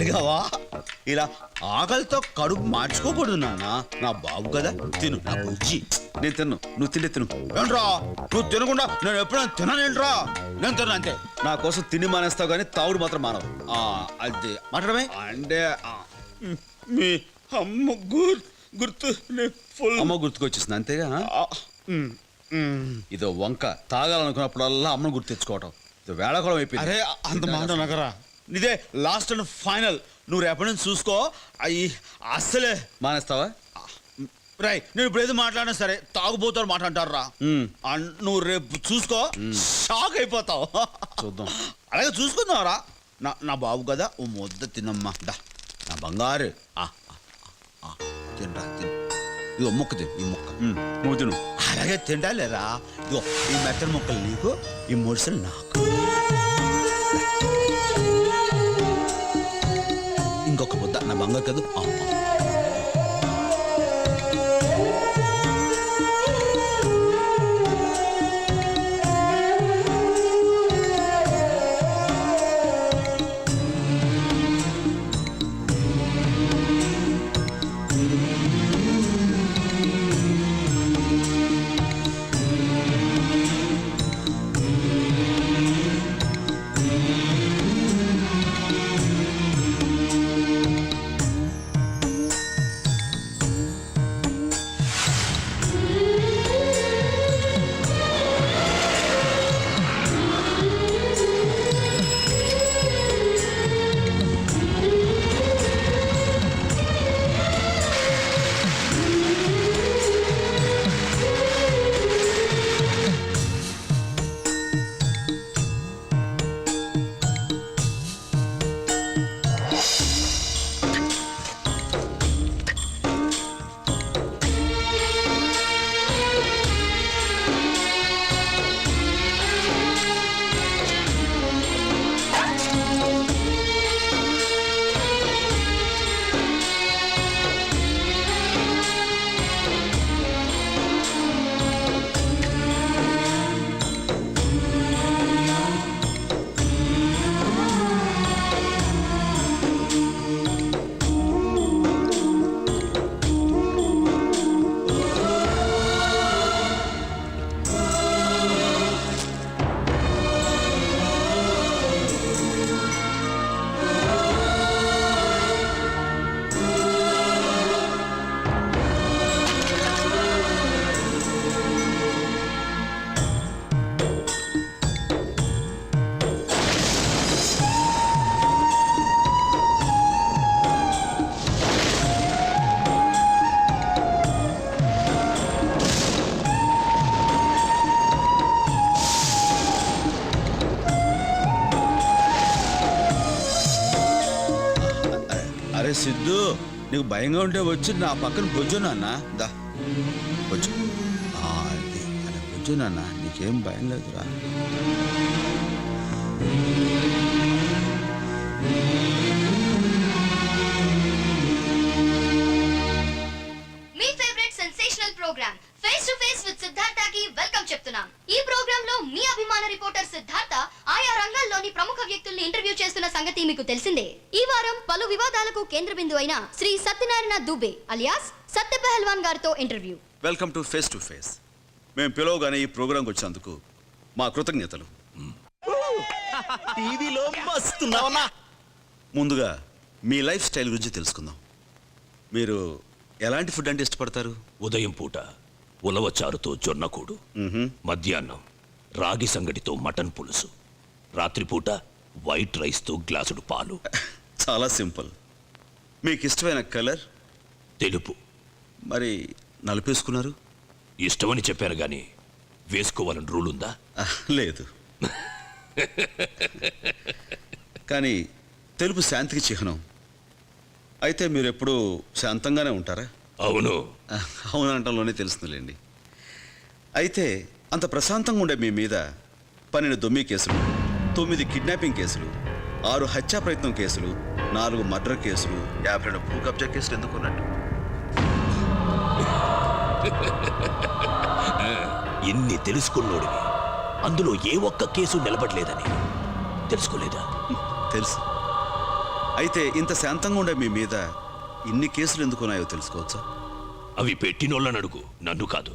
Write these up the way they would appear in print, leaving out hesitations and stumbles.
అడిగావా? ఇలా ఆకలితో కడుపు మార్చుకోకూడదు నాన్న. నా బాబు కదా, తిను నా బుజ్జి. నేను తిన్ను, నువ్వు తిండి తిను. ఏంట్రా నువ్వు తినకుండా నేను ఎప్పుడైనా తిననేంట్రా? నేను తిన్నా అంతే. నా కోసం తిని మానేస్తావు కానీ తాగుడు మాత్రం మానవు. అది మాట్లాడమే అంటే మీ అమ్మ గుర్తు అమ్మ గుర్తుకొచ్చేసింది అంతేగా. ఇదో వంక తాగాలనుకున్నప్పుడల్లా అమ్మను గుర్తు తెచ్చుకోవటం ఇది వేళాకోళం అయిపోయింది. అరే అంత మాట నగరా, ఇదే లాస్ట్ అండ్ ఫైనల్. నువ్వు రేపటి నుంచి చూసుకో. అయ్యి అస్సలే మానేస్తావా? రై నేను ఇప్పుడు ఏది మాట్లాడినా సరే తాగుబోతాడు మాట అంటారా. నువ్వు రేపు చూసుకో, షాక్ అయిపోతావు. చూద్దాం, అలాగే చూసుకుందావరా. నా బాబు కదా, ఓ ముద్ద తినమ్మా. దా నా బంగారు. తినరా తిను. ఇదిగో ముక్క తిను, ఈ ముక్క నువ్వు తిను. అలాగే తింటాలేరా. ఇదిగో ఈ మెత్తని ముక్కలు నీకు, ఈ ముడిసలు నాకు. ఇంకొక ముద్ద నా బంగారు కదా. సిద్ధు నీకు భయంగా ఉంటే వచ్చి నా పక్కన బొజ్జు నాన్న. దా బొజ్జు, అది అలా బొజ్జు నాన్న, నీకేం భయం లేదురా. మీ favourite sensational programme face to face with సిద్ధార్థకి వెల్కమ్ చెప్తున్నాం. ఈ ప్రోగ్రామ్ లో మీ అభిమాన రిపోర్టర్ సిద్ధార్థ ఆయా రంగాల్లోని ప్రముఖ వ్యక్తుల్ని ఇంటర్వ్యూ చేస్తున్న సంగతి మీకు తెలిసిందే. ఈ వారం పలు వివాదాలకు కేంద్ర బిందువు అయిన శ్రీ సత్యనారాయణ దుబే అలియాస్ సత్య పెహల్వాన్ గారితో interview. Welcome to face to face. మేము పిలవగానే ఈ ప్రోగ్రాంకి వచ్చినందుకు మా కృతజ్ఞతలు. ముందుగా మీ లైఫ్ స్టైల్ గురించి తెలుసుకుందాం. మీరు ఎలాంటి ఫుడ్ అంటే ఇష్టపడతారు? ఉదయం పూట ఉలవచారుతో జొన్నకూడు, మధ్యాహ్నం రాగి సంగటితో మటన్ పులుసు, రాత్రిపూట వైట్ రైస్తో గ్లాసుడు పాలు. చాలా సింపుల్. మీకు ఇష్టమైన కలర్? తెలుపు. మరి నలుపేసుకున్నారు? ఇష్టమని చెప్పాను గాని వేసుకోవాలని రూల్ ఉందా? లేదు. కానీ తెలుపు శాంతికి చిహ్నం. అయితే మీరు ఎప్పుడు శాంతంగానే ఉంటారా? అవును. అవునంటంలోనే తెలుస్తుందిలేండి. అయితే అంత ప్రశాంతంగా ఉండే మీ మీద 12 దొమ్మి కేసులు, 9 కిడ్నాపింగ్ కేసులు, 6 హత్యా ప్రయత్నం కేసులు, 4 మర్డర్ కేసులు, 52 భూ కబ్జా కేసులు ఎందుకున్నట్టు? ఎన్ని తెలుసుకున్నోడివి, అందులో ఏ ఒక్క కేసు నిలబడలేదని తెలుసుకోలేదా? తెలుసు. అయితే ఇంత శాంతంగా ఉండే మీ మీద ఇన్ని కేసులు ఎందుకు ఉన్నాయో తెలుసుకోవచ్చా? అవి పెట్టినోళ్ళని అడుగు, నన్ను కాదు.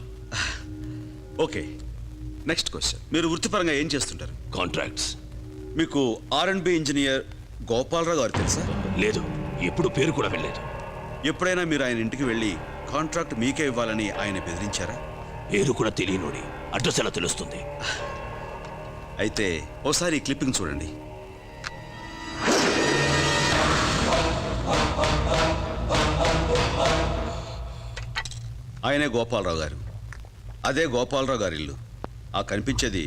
Okay, next question. మీరు వృత్తిపరంగా ఏం చేస్తుంటారు? కాంట్రాక్ట్స్. మీకు R&B ఇంజనీర్ గోపాలరావు గారు తెలుసా? లేదు, ఎప్పుడు పేరు కూడా వెళ్ళలేదు. ఎప్పుడైనా మీరు ఆయన ఇంటికి వెళ్ళి కాంట్రాక్ట్ మీకే ఇవ్వాలని ఆయన బెదిరించారా? పేరు కూడా తెలియనోడి అడ్రస్ ఎలా తెలుస్తుంది? అయితే ఓసారి ఈ క్లిప్పింగ్ చూడండి. ఆయనే గోపాలరావు గారు. అదే గోపాలరావు గారి ఇల్లు. ఆ కనిపించేది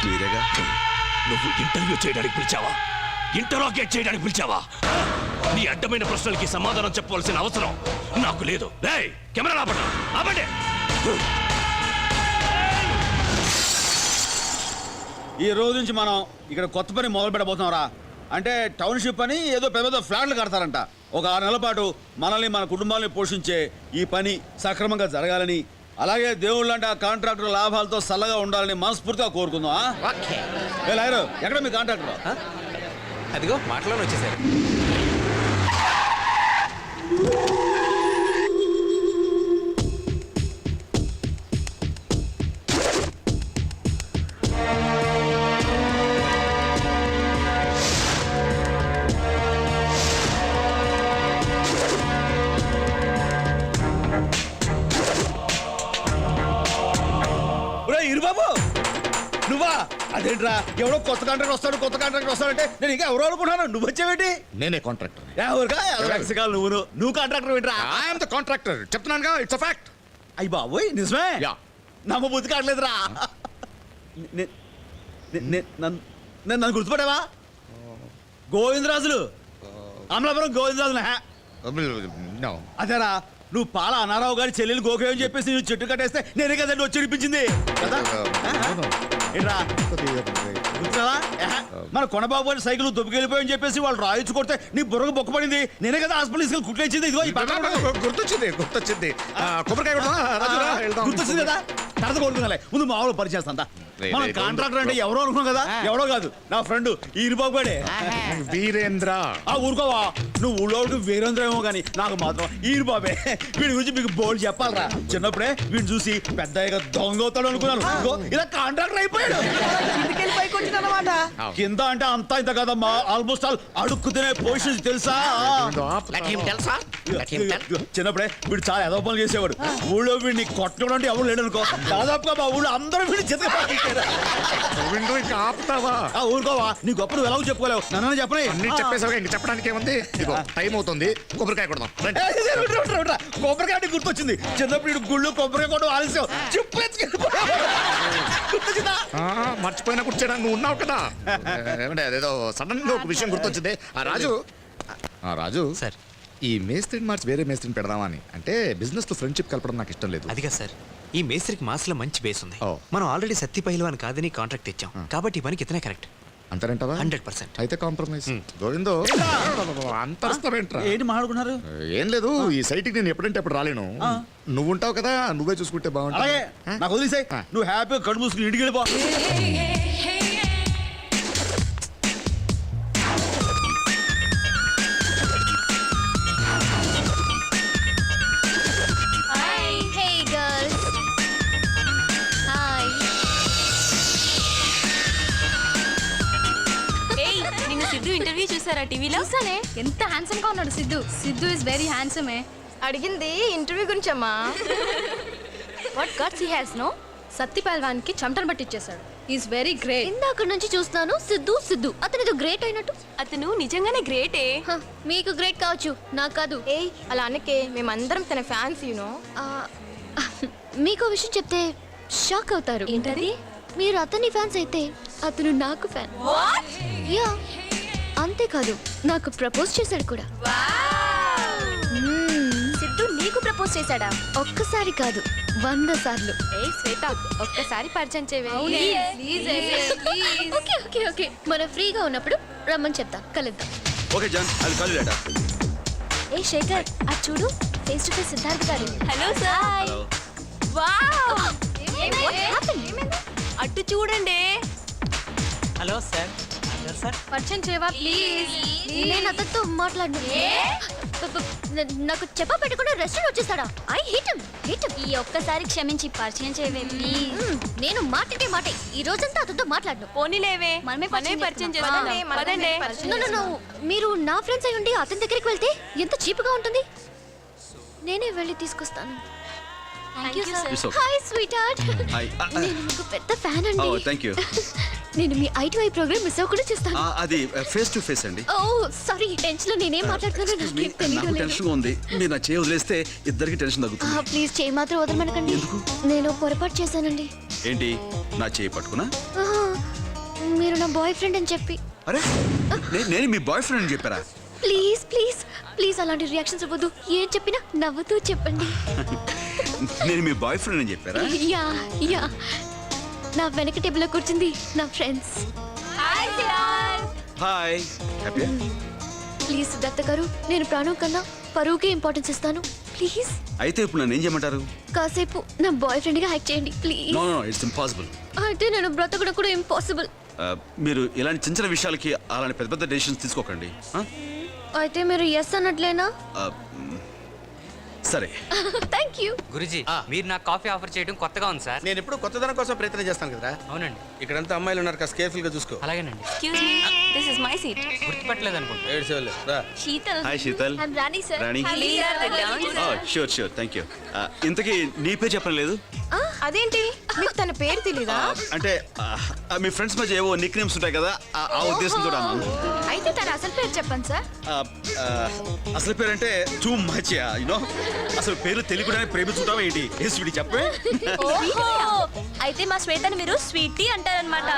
మీరేగా? నువ్వు ఇంటర్వ్యూ చేయడానికి పిలిచావా? ఇంటరాగేట్ చేయడానికి పిలిచావా? నీ అడ్డమైన ప్రశ్నలకి సమాధానం చెప్పవలసిన అవసరం నాకు లేదు. రేయ్, కెమెరా ఆపండి. ఈ రోజు నుంచి మనం ఇక్కడ కొత్త పని మొదలు పెట్టబోతున్నారా? అంటే టౌన్షిప్ అని ఏదో పెద్ద ఫ్లాట్లు కడతారంట. ఒక 6 నెలల పాటు మనల్ని మన కుటుంబాలని పోషించే ఈ పని సక్రమంగా జరగాలని, అలాగే దేవుళ్ళు అంటే ఆ కాంట్రాక్టర్ లాభాలతో చల్లగా ఉండాలని మనస్ఫూర్తిగా కోరుకుందాం. లాయరు, ఎక్కడ మీ కాంట్రాక్టర్? అదిగో మాటలోనే వచ్చేసారు. ఇరుబాబు, నువ్వా? అదేంట్రా, ఎవడో కొత్త కాంట్రాక్టర్ వస్తాడంటే నేను ఇంకా ఎవరో అనుకున్నాను. నువ్వు వచ్చావేంటి? నేనే కాంట్రాక్టర్. నువ్వు కాంట్రాక్టర్ ఏంట్రా? I'm the contractor. చెప్తున్నానుగా, ఇట్స్ అ ఫ్యాక్ట్. అయ్యి బాబోయ్, నిజమే? యా. నమ్మ బుద్ధి కావట్లేదురా. నన్ను గుర్తుపట్టావా? గోవిందరాజులు, అమలాపురం గోవిందరాజులు. నో. అదేరా, నువ్వు పాల అనారావు గారి చెల్లెలు గోకేమని చెప్పేసి నువ్వు చెట్టు కట్టేస్తే నేనే కదండి వచ్చి ఇడిపించింది కదా? ఏంట్రా గుర్తురావా? మన కొనబాబు అని సైకిల్ దుబ్బకెళ్ళిపోయని చెప్పేసి వాళ్ళు రాయించు కొడితే నీ బుర్రకు బొక్కపడింది. నేనే కదా హాస్పిటల్ తీసుకెళ్ళి కుట్లేసింది. ఇదిగో ఈ పక్కన గుర్తొచ్చింది. కొబ్బరికాయ గుర్తొచ్చింది కదా? తర్వాత కొడుకున్నాలే, ముందు మామూలు పరిచేస్తా. మనం కాంట్రాక్టర్ అంటే ఎవరో అనుకున్నాం కదా? ఎవరో కాదు, నా ఫ్రెండ్ ఈరుబాబు గాడే. వీరేంద్ర. ఊరుకోవా, నువ్వు ఊళ్ళోకి వీరేంద్ర ఏమో కానీ నాకు మాత్రం ఈరుబాబే. వీడి గురించి మీకు బోల్డ్ చెప్పాలరా. చిన్నప్పుడే వీడిని చూసి పెద్ద దొంగ అవుతాడు అనుకున్నాను. ఇలా కాంట్రాక్టర్ అయిపోయాడు. కింద అంటే అంతా ఇంత కదమ్మా, ఆల్మోస్ట్ ఆల్ అడుక్కు తినే పొజిషన్ తెలుసా? చిన్నప్పుడే వీడు చాలా ఎదవ పనులు చేసేవాడు. ఊళ్ళో వీడిని కొట్టడం అంటే ఎవరు లేడు అనుకో. దాదాపుగా మా ఊళ్ళో అందరూ వీడిని ఊరుకోవా, నీ గొప్ప నువ్వు ఎలా చెప్పుకోలేవు, నన్ను చెప్పలే. అన్ని చెప్పేసావు, ఇంక చెప్పడానికి ఏముంది? టైం అవుతుంది, కొబ్బరికాయ కొడదాం. కొబ్బరికాయ అంటే గుర్తొచ్చింది. చిన్నప్పుడు వీడు గుళ్ళు కొబ్బరికాయ కొట్టడం ఆలస్యం. మర్చిపోయినా కూర్చోడానికి నువ్వు ఉన్నావు కదా. ఏమంటే అదేదో సడన్ గా ఒక విషయం గుర్తొచ్చింది. రాజు సార్, ఈ మేస్త్రిని మార్చి వేరే మేస్త్రిని పెడదామని. అంటే బిజినెస్ తో ఫ్రెండ్షిప్ కలపడం నాకు ఇష్టం లేదు. అదిగా సార్, ఈ మేస్త్రికి మాస్లో మంచి బేస్ ఉంది. ఓ. మనం ఆల్రెడీ సత్తి పైల్వాన్ కాదని కాంట్రాక్ట్ ఇచ్చాం కాబట్టి ఈ పనికి ఇతనే కరెక్ట్. అంటారంటావా? 100%. అయితే కాంప్రమైజ్. గోవిందో, అంతరస్తావేంట్రా? ఏంటి మాట్లాడుకున్నారు? ఏం లేదు, ఈ సైట్కి నేను ఎప్పుడంటే అప్పుడు రాలేను. నువ్వు ఉంటావు కదా, నువ్వే చూసుకుంటే అలాగే బాగుంటుంది. నాకు వదిలేసాయి. నువ్వు హ్యాపీగా కడుపు మూసుకుని ఇంటికి వెళ్ళిపో. Hey girls. Hi. ఏయ్, నిన్న సిద్ధు ఇంటర్వ్యూ చూసారా టీవీలో? చూసానే, ఎంత హ్యాండ్సమ్ గా ఉన్నాడు Siddhu. Siddhu is very handsome. అడిగింది ఇంటర్వ్యూ గురించమ్మా. What guts he has no. Satti Pailwan కి చెమటను పట్టించేశాడు. Is very great. ఇందాక నుంచి చూస్తున్నాను సిద్ధు అతనితో గ్రేట్ అయినట్టు. అతను నిజంగానే గ్రేటే. మీకు గ్రేట్ కావచ్చు, నాకు కాదు. ఏయ్, అలా అనకే, మేమందరం తన ఫ్యాన్స్ యూనో. మీకు విషయం చెప్తే షాక్ అవుతారు. ఏంటది? మీరు అతని ఫ్యాన్స్ అయితే అతను నాకు ఫ్యాన్. యా, అంతేకాదు నాకు ప్రపోజ్ చేశాడు కూడా. సిద్ధు నీకు ప్రపోజ్ చేశాడా? ఒక్కసారి కాదు, 100 సార్లు. ఏయ్ శ్వేత, ఒక్కసారి పరిచయం చేయవే. ఓకే ఓకే ఓకే, మనం ఫ్రీగా ఉన్నప్పుడు రమ్మని చెప్తా, కలుద్దాం. ఓకే జాన్, అది కాదు లేడా? ఏ శేఖర్, అది చూడు, ఫేస్ టు ఫేస్ సిద్ధార్థ్ గారు. Hello sir. Wow, What happened? అటు చూడండి. Hello sir. పరిచయం చేయవా ప్లీజ్ నేను అతనితో మాట్లాడను నాకు చెప్ప పెట్టకుండా రెస్టారెంట్ వచ్చేసాడా ఐ హేట్ హిమ్ ఈ ఒక్కసారి క్షమించి పరిచయం చేయవే ప్లీజ్. నేను మాట్లాడే మాటే ఈ రోజంతా అతనితో మాట్లాడను పోనీలేవే మనమే పరిచయం చేస్తున్నాం. చేస్తాం పదండి No, no, no. మీరు నా ఫ్రెండ్స్ అయి ఉండి అతని దగ్గరికి వెళ్తే ఎంత చీప్గా ఉంటుంది నేనే వెళ్ళి తీసుకొస్తాను thank you sir. It's okay. Hi sweet heart Hi. నేను మీకు పెద్ద ఫ్యాన్ అండి Oh, thank you. నేను మీ ఐ ప్రోగ్రామ్ మిస్ అవ్వకుండా చూస్తాను అది ఫేస్ టు ఫేస్ అండి. ఓ సారీ టెన్షన్ లో నేనేం మాట్లాడుతున్నానో నాకేం నాకు తెలియడం టెన్షన్ ఉంది, మీరు నా చేయి వదిలేస్తే ఇద్దరికి టెన్షన్ తగ్గుతుంది. ప్లీజ్ చేయి మాత్రం వదలమనకండి నేను పొరపాటు చేశానండి ఏంటి నా చేయి పట్టుకున్నా? ఆహా, మీరు నా బాయ్ ఫ్రెండ్ అని చెప్పి అరే నేను మీ బాయ్ ఫ్రెండ్ అని చెప్పారా? ప్లీజ్ ప్లీజ్ ప్లీజ్ అలాంటి రియాక్షన్స్ ఇవ్వద్దు ఏం చెప్పినా నవ్వుతూ చెప్పండి నేను మీ బాయ్ ఫ్రెండ్ అని చెప్పారా? యా యా నా వెనక టేబుల్లో కూర్చుంది నా friends hi happy. Please Siddhartha గారు నేను ప్రాణం కన్నా పరువుకే ఇంపార్టెన్స్ ఇస్తాను ప్లీజ్ అయితే ఇప్పుడు నన్ను ఏం చేయమంటారు? కాసేపు నా బాయ్ ఫ్రెండ్ గా యాక్ట్ చేయండి please no no it's impossible. అయితే నేను బ్రతకడం కూడా ఇంపాసిబుల్ మీరు ఇలాంటి చిన్న చిన్న విషయాలకి అలాంటి పెద్ద పెద్ద డెసిషన్స్ తీసుకోకండి. అయితే మీరు ఎస్ అన్నట్లేనా సరే థ్యాంక్ యూ గురుజీ మీరు నాకు కాఫీ ఆఫర్ చేయడం కొత్తగా ఉంది సార్. నేను ఎప్పుడు కొత్తదనం కోసం ప్రయత్నం చేస్తాను కదా. అవునండి, ఇక్కడంతా అమ్మాయిలు ఉన్నారు, కాస్త కేర్ఫుల్ గా చూసుకో. అలాగేనండి. Excuse me this is my seat గుర్తుపట్టలేదు అనుకుంటా. ఏడు సేవలు రా. Sheetal. Hi Sheetal. I'm Rani sir. Rani. Sure sure thank you. ఇంతకీ నీ పేరు చెప్పలేదు? అదేంటి మీకు తన పేరు తెలీదా అంటే మీ ఫ్రెండ్స్ మధ్య ఏవో నిక్ నేమ్స్ ఉంటాయి కదా, ఆ ఉద్దేశంతో అన్నాను. అయితే తన అసలు పేరు చెప్పండి సార్ అసలు పేరు అంటే టూ మచ్ యూనో. అసలు పేరు తెలియకుండానే ప్రేమించుంటావా ఏంటి? ఏ స్వీటీ చెప్పే. ఓహో, అయితే మా శ్వేతని మీరు స్వీటీ అంటారనమాట.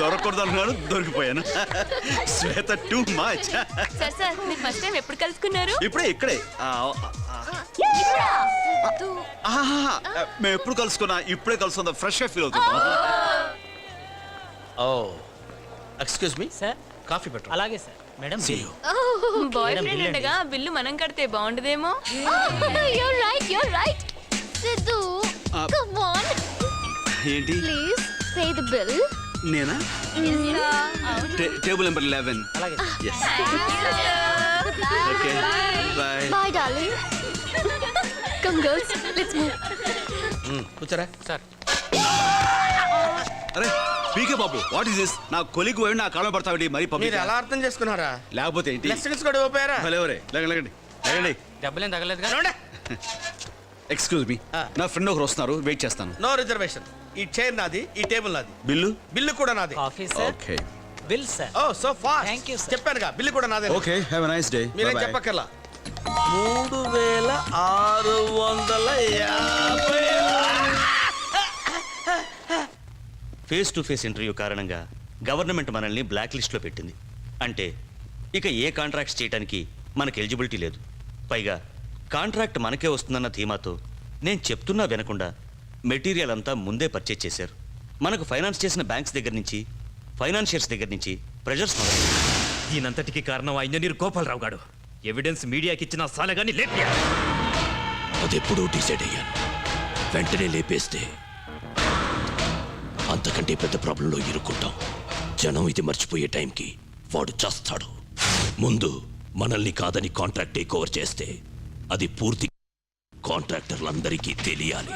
దొరకకూడదు అనుకున్నాను, దొరికిపోయాను. శ్వేత టూ మచ్. సార్ సార్ మీరు ఫస్ట్ టైం ఎప్పుడు కలుసుకున్నారు ఇక్కడే మేము ఎప్పుడు కలుసుకున్నా ఇప్పుడే కలుసుకుందాం, ఫ్రెష్ గా ఫీల్ అవుతుంటాం. ఓ ఎక్స్క్యూజ్ మీ సార్ కాఫీ పెట్టు. అలాగే సార్. మేడం బాయ్ ఫ్రెండ్ ఉండగా బిల్లు మనం కడితే బాగుండదేమో you're right Siddhu come on ఏంటి ప్లీజ్ పే ది బిల్ నేనా? Table number 11. అలాగే Yes. Okay. Bye. By darling come girls let's move కూర్చోరా. సార్. అరే పీకే బాబు, వాట్ ఇస్ దిస్? నా కొలిగ్ పోయి నా కాలం పడతావిటి మరి మీరు పబ్లిక్. ఎలా అర్థం చేసుకున్నారా? లేకపోతే ఏంటి? లెసన్స్ కూడా ఓపారా? ఎవరే లేకండి లేకండి. దెబ్బలేం తగలేదుగా? ఎక్స్క్యూజ్ మీ, నా ఫ్రెండ్ ఒకరు వస్తున్నారు, వెయిట్ చేస్తాను. No reservation. ఈ చైర్ నాది, ఈ టేబుల్ నాది, బిల్లు? బిల్లు కూడా నాది. Coffee sir. Okay bill sir. Oh so fast. Thank you, sir. చెప్పానుగా బిల్లు కూడా నాదే. Okay have a nice day. మీరేం చెప్పక్కర్లా. 3650. ఫేస్ టు ఫేస్ ఇంటర్వ్యూ కారణంగా గవర్నమెంట్ మనల్ని బ్లాక్ లిస్ట్లో పెట్టింది. అంటే ఇక ఏ కాంట్రాక్ట్స్ చేయడానికి మనకు ఎలిజిబిలిటీ లేదు. పైగా కాంట్రాక్ట్ మనకే వస్తుందన్న ధీమాతో నేను చెప్తున్నా వినకుండా మెటీరియల్ అంతా ముందే పర్చేజ్ చేశారు. మనకు ఫైనాన్స్ చేసిన బ్యాంక్స్ దగ్గర నుంచి, ఫైనాన్షియర్స్ దగ్గర నుంచి ప్రెజర్స్ మొదలైంది. దీనంతటికి కారణం ఆ ఇంజనీర్ గోపాలరావు గారు. ఎవిడెన్స్ మీడియాకి ఇచ్చిన సాలగాని లేపా. అదెప్పుడూ డిసైడ్ అయ్యాను. వెంటనే లేపేస్తే అంతకంటే పెద్ద ప్రాబ్లంలో ఇరుక్కుంటాం. జనం ఇది మర్చిపోయే టైంకి వాడు చేస్తాడు. ముందు మనల్ని కాదని కాంట్రాక్ట్ టేక్ ఓవర్ చేస్తే అది పూర్తి కాంట్రాక్టర్లందరికీ తెలియాలి.